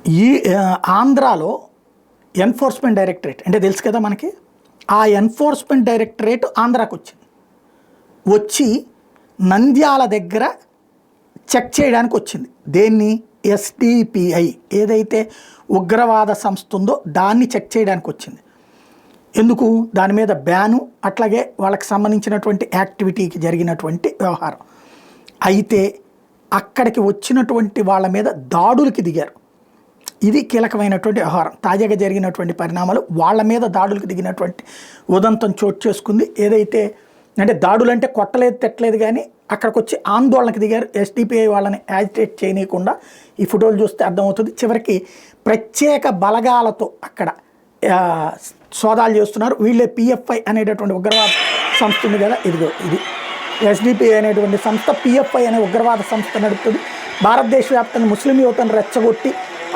ఈ ఆంధ్రాలో enforcement directorate అంటే తెలుసు కదా మనకి. ఆ ఎన్ఫోర్స్మెంట్ డైరెక్టరేట్ ఆంధ్రాకు వచ్చి నంద్యాల దగ్గర చెక్ చేయడానికి వచ్చింది. దేన్ని? ఎస్డిపిఐ ఏదైతే ఉగ్రవాద సంస్థ ఉందో దాన్ని చెక్ చేయడానికి వచ్చింది. ఎందుకు? దాని మీద బ్యాను, అట్లాగే వాళ్ళకి సంబంధించినటువంటి యాక్టివిటీకి జరిగినటువంటి వ్యవహారం. అయితే అక్కడికి వచ్చినటువంటి వాళ్ళ మీద దాడులకి దిగారు. ఇది కీలకమైనటువంటి వ్యవహారం. తాజాగా జరిగినటువంటి పరిణామాలు వాళ్ళ మీద దాడులకు దిగినటువంటి ఉదంతం చోటు చేసుకుంది. ఏదైతే అంటే దాడులు అంటే కొట్టలేదు తిట్టలేదు, కానీ అక్కడికి వచ్చి ఆందోళనకు దిగారు. ఎస్డిపిఐ వాళ్ళని యాజిటేట్ చేయనీయకుండా ఈ ఫోటోలు చూస్తే అర్థమవుతుంది. చివరికి ప్రత్యేక బలగాలతో అక్కడ సోదాలు చేస్తున్నారు. వీళ్ళే పిఎఫ్ఐ అనేటటువంటి ఉగ్రవాద సంస్థ ఉంది కదా, ఇదిగో ఇది ఎస్డిపిఐ అనేటువంటి సంస్థ పిఎఫ్ఐ అనే ఉగ్రవాద సంస్థ నడుపుతుంది. భారతదేశ వ్యాప్తంగా ముస్లిం యువతను రెచ్చగొట్టి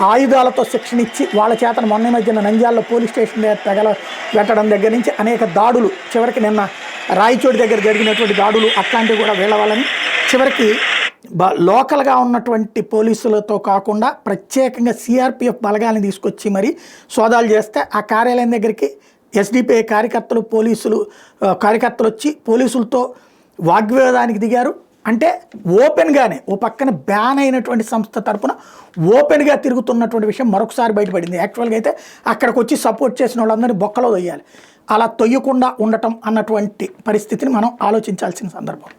ఆయుధాలతో శిక్షణ ఇచ్చి వాళ్ళ చేతను మొన్న మధ్యన నంద్యాలలో పోలీస్ స్టేషన్ తగల పెట్టడం దగ్గర నుంచి అనేక దాడులు, చివరికి నిన్న రాయచోటి దగ్గర జరిగినటువంటి దాడులు అట్లాంటివి కూడా వీళ్ళ వాళ్ళని చివరికి లోకల్గా ఉన్నటువంటి పోలీసులతో కాకుండా ప్రత్యేకంగా సిఆర్పిఎఫ్ బలగాలను తీసుకొచ్చి మరి సోదాలు చేస్తే ఆ కార్యాలయం దగ్గరికి ఎస్డిపిఐ కార్యకర్తలు వచ్చి పోలీసులతో వాగ్వివాదానికి దిగారు. అంటే ఓపెన్గానే ఓ పక్కన బ్యాన్ అయినటువంటి సంస్థ తరపున ఓపెన్గా తిరుగుతున్నటువంటి విషయం మరొకసారి బయటపడింది. యాక్చువల్గా అయితే అక్కడికి వచ్చి సపోర్ట్ చేసిన వాళ్ళందరినీ బొక్కలో తొయ్యాలి, అలా తొయ్యకుండా ఉండటం అన్నటువంటి పరిస్థితిని మనం ఆలోచించాల్సిన సందర్భం.